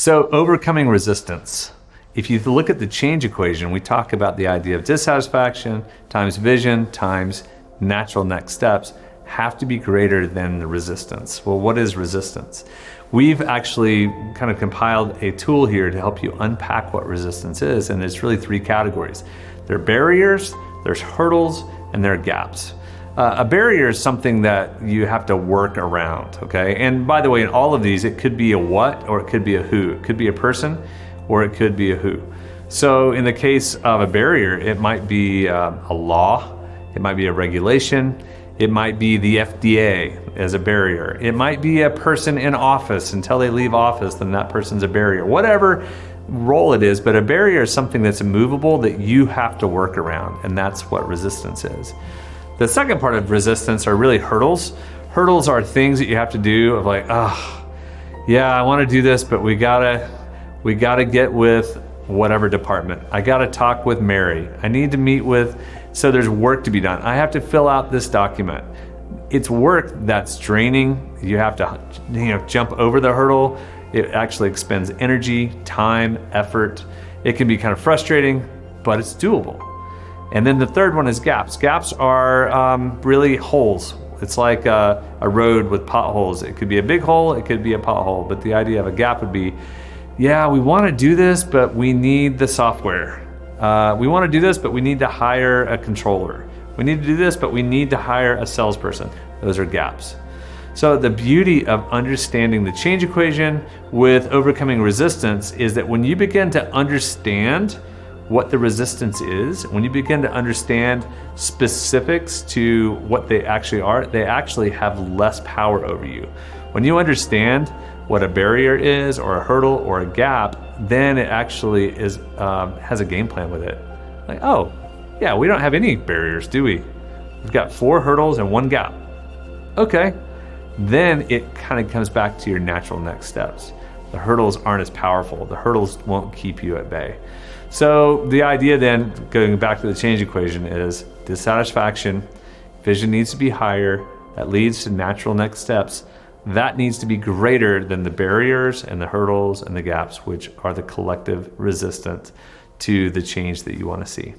So overcoming resistance. If you look at the change equation, we talk about the idea of dissatisfaction times vision times natural next steps have to be greater than the resistance. Well, what is resistance? We've actually kind of compiled a tool here to help you unpack what resistance is, and it's really three categories. There are barriers, there's hurdles, and there are gaps. A barrier is something that you have to work around, okay? And by the way, in all of these, it could be a what or it could be a who. It could be a person or it could be a who. So in the case of a barrier, it might be a law, it might be a regulation, it might be the FDA as a barrier. It might be a person in office. Until they leave office, then that person's a barrier. Whatever role it is, but a barrier is something that's immovable that you have to work around, and that's what resistance is. The second part of resistance are really hurdles. Hurdles are things that you have to do of like, yeah, I want to do this, but we gotta get with whatever department. I gotta talk with Mary. I need to meet with, so there's work to be done. I have to fill out this document. It's work that's draining. You have to, jump over the hurdle. It actually expends energy, time, effort. It can be kind of frustrating, but it's doable. And then the third one is gaps. Gaps are really holes. It's like a road with potholes. It could be a big hole, it could be a pothole, but the idea of a gap would be, yeah, we want to do this, but we need the software. We want to do this, but we need to hire a controller. We need to do this, but we need to hire a salesperson. Those are gaps. So the beauty of understanding the change equation with overcoming resistance is that when you begin to understand what the resistance is, when you begin to understand specifics to what they actually are, they actually have less power over you. When you understand what a barrier is, or a hurdle, or a gap, then it actually is has a game plan with it. Like, oh, yeah, we don't have any barriers, do we? We've got 4 hurdles and 1 gap. Okay, then it kind of comes back to your natural next steps. The hurdles aren't as powerful. The hurdles won't keep you at bay. So the idea then, going back to the change equation, is dissatisfaction, vision needs to be higher, that leads to natural next steps. That needs to be greater than the barriers and the hurdles and the gaps, which are the collective resistance to the change that you want to see.